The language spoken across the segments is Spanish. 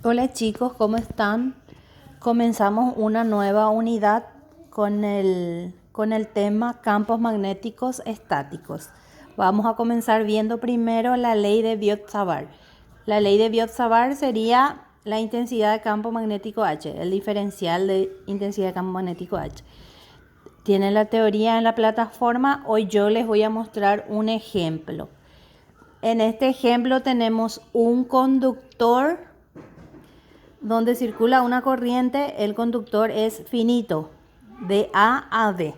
Hola chicos, ¿cómo están? Comenzamos una nueva unidad con el tema campos magnéticos estáticos. Vamos a comenzar viendo primero la ley de Biot-Savart. La ley de Biot-Savart sería la intensidad de campo magnético H, el diferencial de intensidad de campo magnético H. Tienen la teoría en la plataforma. Hoy yo les voy a mostrar un ejemplo. En este ejemplo tenemos un conductor donde circula una corriente. El conductor es finito, de A a B,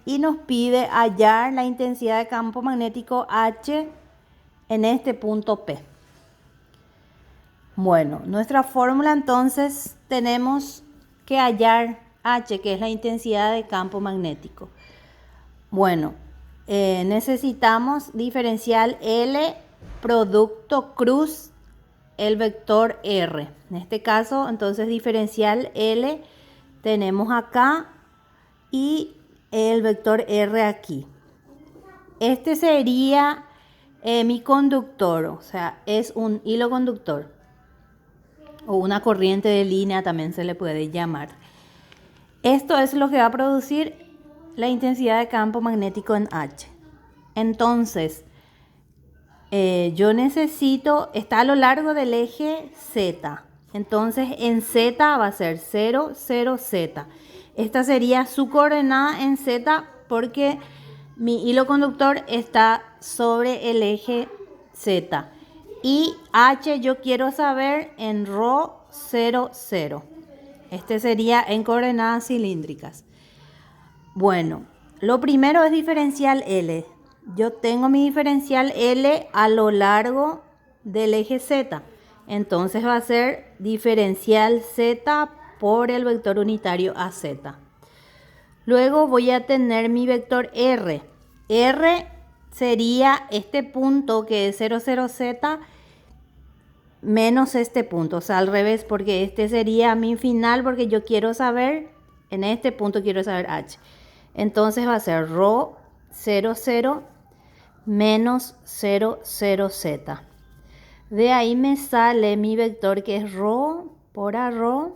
y nos pide hallar la intensidad de campo magnético H en este punto P. Bueno, nuestra fórmula entonces tenemos que hallar H, que es la intensidad de campo magnético. Bueno, necesitamos diferencial L, producto cruz, el vector R. En este caso, entonces, diferencial L tenemos acá y el vector R aquí. Este sería mi conductor, o sea, es un hilo conductor o una corriente de línea también se le puede llamar. Esto es lo que va a producir la intensidad de campo magnético en H. Entonces, yo necesito, está a lo largo del eje Z. Entonces, en Z va a ser 0, 0, Z. Esta sería su coordenada en Z porque mi hilo conductor está sobre el eje Z. Y H yo quiero saber en ρ 0, 0. Este sería en coordenadas cilíndricas. Bueno, lo primero es diferencial L. Yo tengo mi diferencial L a lo largo del eje Z. Entonces va a ser diferencial Z por el vector unitario AZ. Luego voy a tener mi vector R. R sería este punto que es 0, 0, Z menos este punto. O sea, al revés, porque este sería mi final porque yo quiero saber, en este punto quiero saber H. Entonces va a ser ρ 0, 0 menos 0, 0, Z. De ahí me sale mi vector que es ρ por AρρR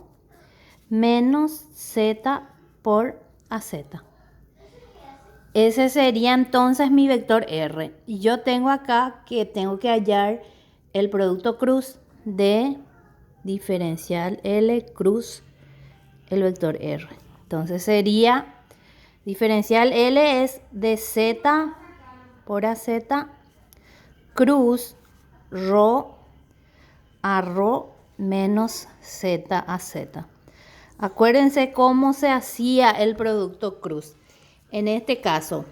menos Z por AZ. Ese sería entonces mi vector R. Y yo tengo acá que tengo que hallar el producto cruz de diferencial L cruz el vector R. Entonces sería diferencial L es de Z por AZ cruz ρ a ρ menos Z a Z. Acuérdense cómo se hacía el producto cruz. En este caso,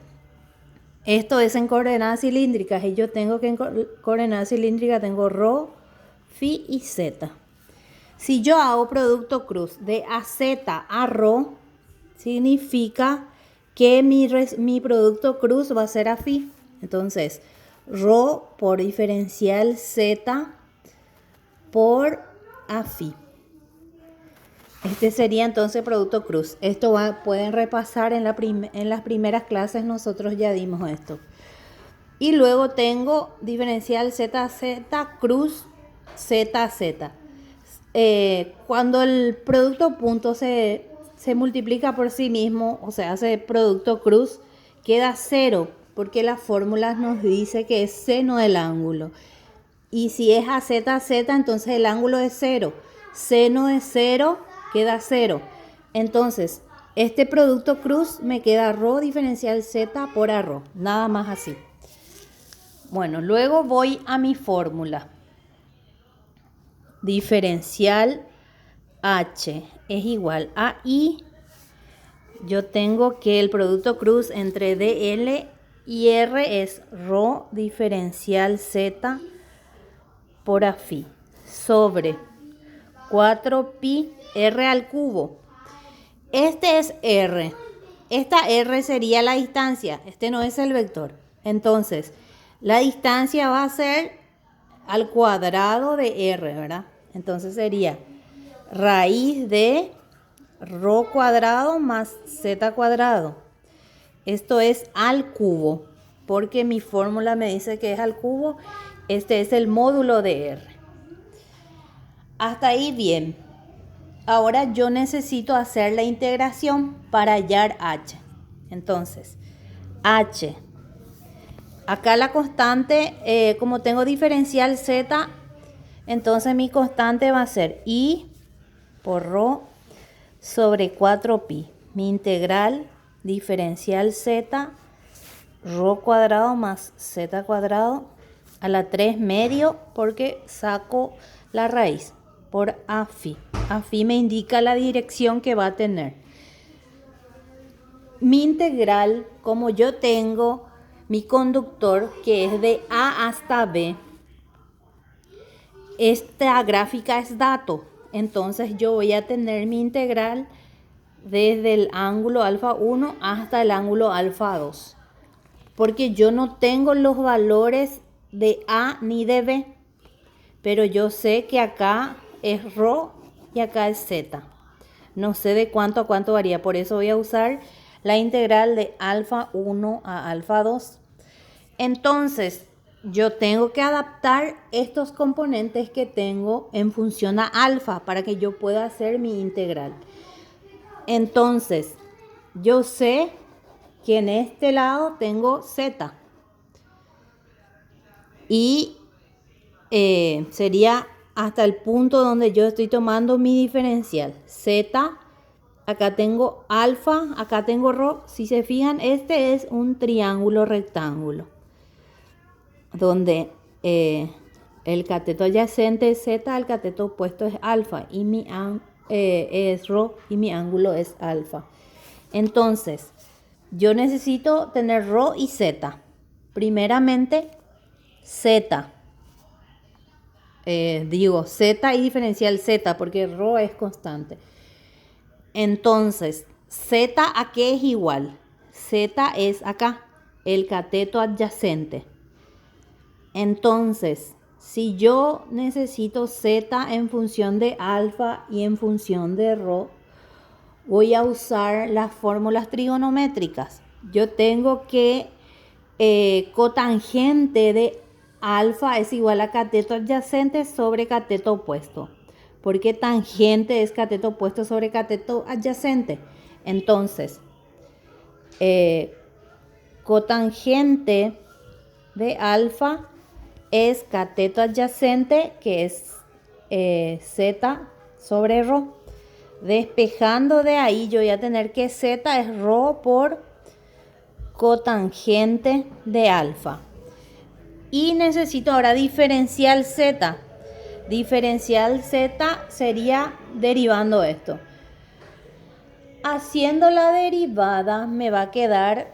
esto es en coordenadas cilíndricas y yo tengo que en coordenadas cilíndricas tengo ρ, phi y Z. Si yo hago producto cruz de AZ a ρ, significa que mi producto cruz va a ser a phi. Entonces, ρ por diferencial Z por a phi. Este sería entonces producto cruz. Esto pueden repasar en las primeras clases, nosotros ya dimos esto. Y luego tengo diferencial ZZ cruz ZZ. Cuando el producto punto se multiplica por sí mismo, o sea, hace producto cruz, queda 0, porque la fórmula nos dice que es seno del ángulo. Y si es a ZZ, entonces el ángulo es 0. Seno de 0 queda 0. Entonces, este producto cruz me queda ρ diferencial Z por ArρR. Nada más así. Bueno, luego voy a mi fórmula. Diferencial H es igual a I. Yo tengo que el producto cruz entre DL y R es ρ diferencial Z por a phi sobre 4pi R al cubo. Este es R. Esta R sería la distancia. Este no es el vector. Entonces, la distancia va a ser al cuadrado de R, ¿verdad? Entonces sería raíz de ρ cuadrado más Z cuadrado. Esto es al cubo, porque mi fórmula me dice que es al cubo. Este es el módulo de R. Hasta ahí bien. Ahora yo necesito hacer la integración para hallar h. Entonces, h. Acá la constante, como tengo diferencial z, entonces mi constante va a ser i por rho sobre 4pi. Mi integral diferencial z, rho cuadrado más z cuadrado a la 3 medio, porque saco la raíz por a phi. A phi me indica la dirección que va a tener. Mi integral, como yo tengo mi conductor que es de A hasta B, esta gráfica es dato. Entonces yo voy a tener mi integral desde el ángulo alfa 1 hasta el ángulo alfa 2. Porque yo no tengo los valores de A ni de B. Pero yo sé que acá es rho y acá es z. No sé de cuánto a cuánto varía. Por eso voy a usar la integral de alfa 1 a alfa 2. Entonces, yo tengo que adaptar estos componentes que tengo en función a alfa para que yo pueda hacer mi integral. Entonces, yo sé que en este lado tengo z. Y sería hasta el punto donde yo estoy tomando mi diferencial. Z, acá tengo alfa, acá tengo rho. Si se fijan, este es un triángulo rectángulo, donde el cateto adyacente es z, el cateto opuesto es alfa, y es rho y mi ángulo es alfa. Entonces, yo necesito tener rho y z. Primeramente, z. Digo z y diferencial z porque rho es constante. Entonces, z a qué es igual. Z es acá, el cateto adyacente. Entonces, si yo necesito z en función de alfa y en función de rho, voy a usar las fórmulas trigonométricas. Yo tengo que cotangente de alfa es igual a cateto adyacente sobre cateto opuesto. Porque tangente es cateto opuesto sobre cateto adyacente. Entonces, cotangente de alfa es cateto adyacente, que es z sobre rho. Despejando de ahí, yo voy a tener que z es rho por cotangente de alfa. Y necesito ahora diferencial z. Diferencial z sería derivando esto. Haciendo la derivada me va a quedar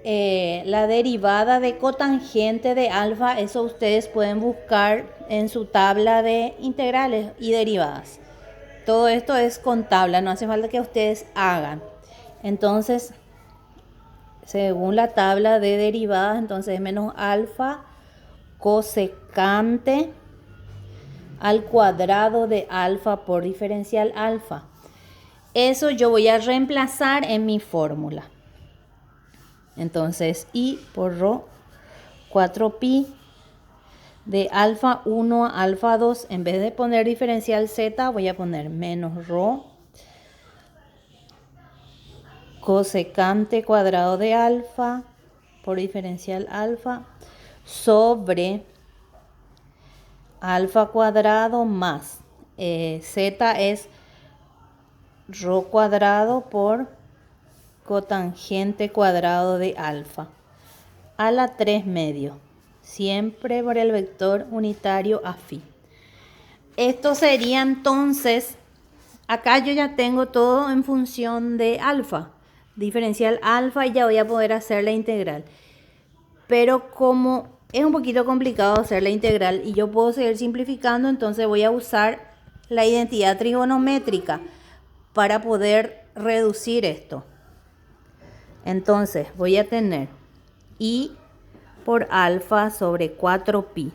la derivada de cotangente de alfa. Eso ustedes pueden buscar en su tabla de integrales y derivadas. Todo esto es con tabla, no hace falta que ustedes hagan. Entonces, según la tabla de derivadas, entonces es menos alfa cosecante al cuadrado de alfa por diferencial alfa. Eso yo voy a reemplazar en mi fórmula. Entonces, i por rho 4pi de alfa 1 a alfa 2. En vez de poner diferencial z, voy a poner menos rho cosecante cuadrado de alfa por diferencial alfa sobre alfa cuadrado más z es rho cuadrado por cotangente cuadrado de alfa a la 3 medio, siempre por el vector unitario a phi. Esto sería entonces, acá yo ya tengo todo en función de alfa, diferencial alfa, y ya voy a poder hacer la integral. Pero como es un poquito complicado hacer la integral y yo puedo seguir simplificando, entonces voy a usar la identidad trigonométrica para poder reducir esto. Entonces voy a tener i por alfa sobre 4pi.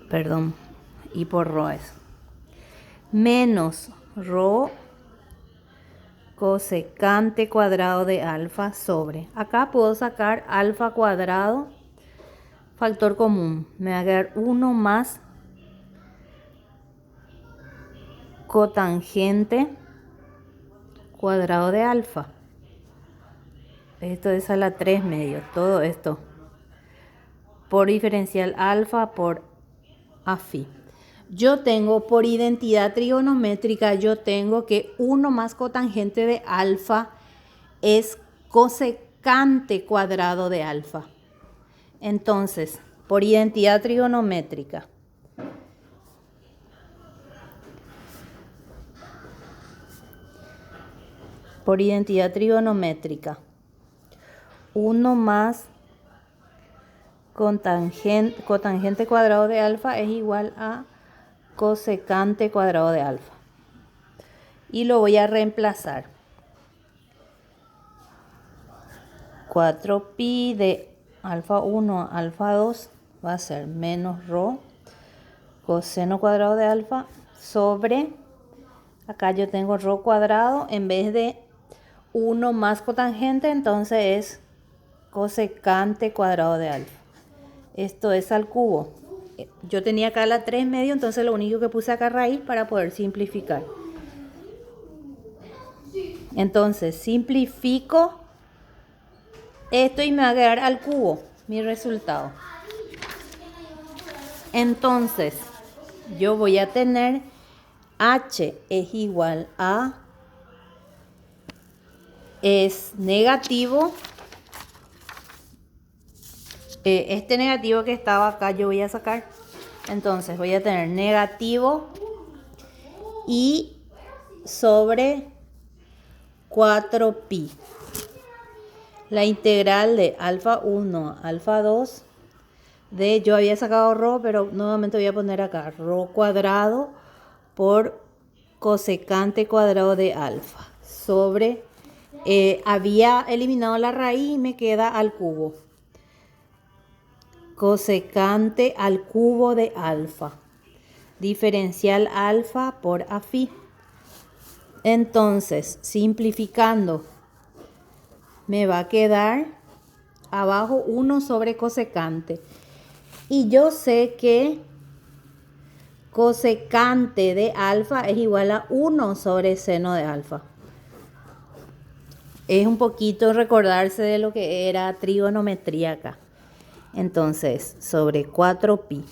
Perdón, i por rho es. Menos rho cosecante cuadrado de alfa sobre. Acá puedo sacar alfa cuadrado, factor común. Me va a quedar 1 más cotangente cuadrado de alfa. Esto es a la 3 medios, todo esto por diferencial alfa por afi. Yo tengo por identidad trigonométrica, yo tengo que 1 más cotangente de alfa es cosecante cuadrado de alfa. Entonces, por identidad trigonométrica, por identidad trigonométrica, 1 más cotangente cuadrado de alfa es igual a cosecante cuadrado de alfa. Y lo voy a reemplazar. 4pi de alfa 1 a alfa 2 va a ser menos rho coseno cuadrado de alfa sobre, acá yo tengo rho cuadrado, en vez de 1 más cotangente, entonces es cosecante cuadrado de alfa. Esto es al cubo. Yo tenía acá la 3 medio, entonces lo único que puse acá raíz para poder simplificar. Entonces simplifico esto y me va a quedar al cubo mi resultado. Entonces yo voy a tener h es igual a, es negativo, este negativo que estaba acá yo voy a sacar, entonces voy a tener negativo y sobre 4pi. La integral de alfa 1 a alfa 2 de, yo había sacado rho, pero nuevamente voy a poner acá rho cuadrado por cosecante cuadrado de alfa sobre, había eliminado la raíz y me queda al cubo. Cosecante al cubo de alfa. Diferencial alfa por afi. Entonces, simplificando, me va a quedar abajo 1 sobre cosecante. Y yo sé que cosecante de alfa es igual a 1 sobre seno de alfa. Es un poquito recordarse de lo que era trigonometría acá. Entonces, sobre 4pi.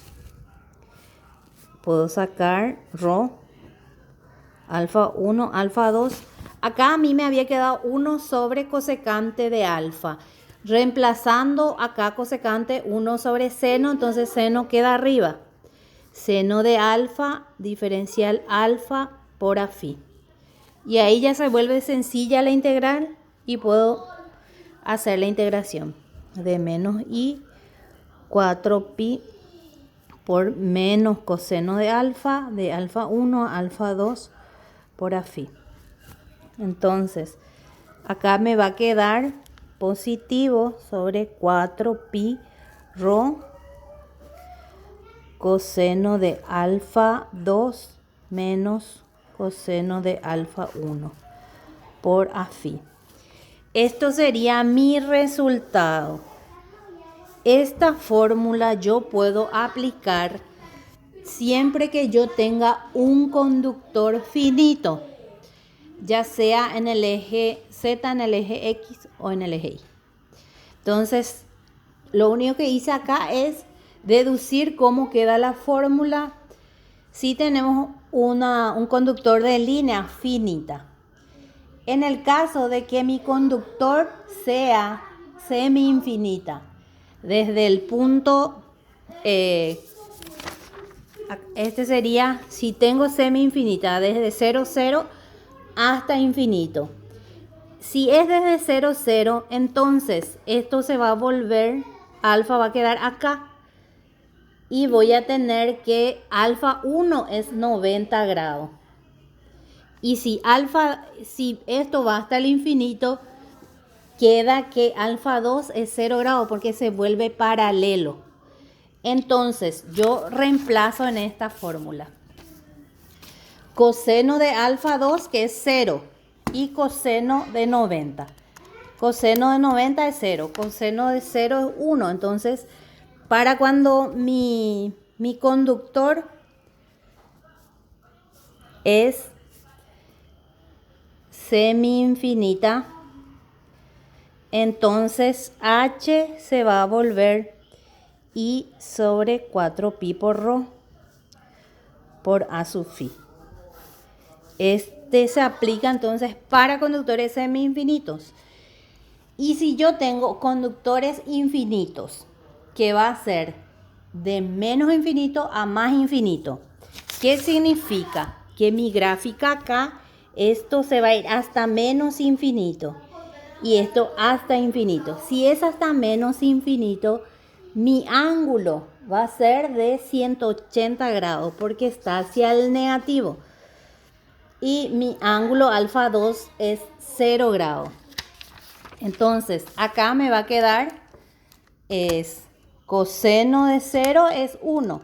Puedo sacar rho, alfa 1, alfa 2. Acá a mí me había quedado 1 sobre cosecante de alfa. Reemplazando acá cosecante 1 sobre seno, entonces seno queda arriba. Seno de alfa, diferencial alfa por afi. Y ahí ya se vuelve sencilla la integral y puedo hacer la integración de menos i 4pi por menos coseno de alfa 1 a alfa 2 por afi. Entonces, acá me va a quedar positivo sobre 4pi rho coseno de alfa 2 menos coseno de alfa 1 por afi. Esto sería mi resultado. Esta fórmula yo puedo aplicar siempre que yo tenga un conductor finito, ya sea en el eje Z, en el eje X o en el eje Y. Entonces, lo único que hice acá es deducir cómo queda la fórmula si tenemos un conductor de línea finita. En el caso de que mi conductor sea semi-infinita, desde el punto, este sería, si tengo semi-infinita, desde 0, 0 hasta infinito. Si es desde 0, 0, entonces esto se va a volver, alfa va a quedar acá. Y voy a tener que alfa 1 es 90 grados. Y si esto va hasta el infinito, queda que alfa 2 es 0 grados porque se vuelve paralelo. Entonces, yo reemplazo en esta fórmula. Coseno de alfa 2, que es 0, y coseno de 90. Coseno de 90 es 0, coseno de 0 es 1. Entonces, para cuando mi conductor es semi-infinita, entonces H se va a volver I sobre 4pi por Rho por A sub phi. Este se aplica entonces para conductores semi-infinitos. Y si yo tengo conductores infinitos, que va a ser de menos infinito a más infinito, ¿qué significa? Que mi gráfica acá, esto se va a ir hasta menos infinito y esto hasta infinito. Si es hasta menos infinito, mi ángulo va a ser de 180 grados porque está hacia el negativo. Y mi ángulo alfa 2 es 0 grados. Entonces, acá me va a quedar, es coseno de 0 es 1.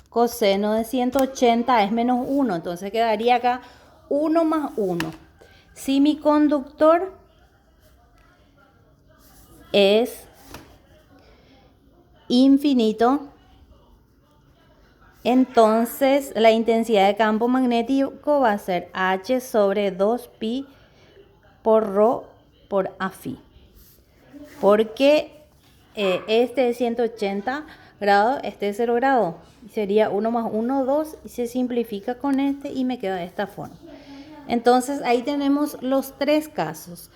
Coseno de 180 es menos 1. Entonces quedaría acá 1 más 1. Si mi conductor es infinito, entonces la intensidad de campo magnético va a ser H sobre 2pi por Rho por A phi. Porque este es 180 grados, este es 0 grados. Sería 1 más 1, 2 y se simplifica con este y me queda de esta forma. Entonces ahí tenemos los tres casos.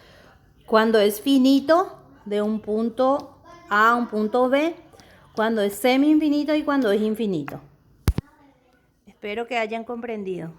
Cuando es finito de un punto A a un punto B, cuando es semi-infinito y cuando es infinito. Espero que hayan comprendido.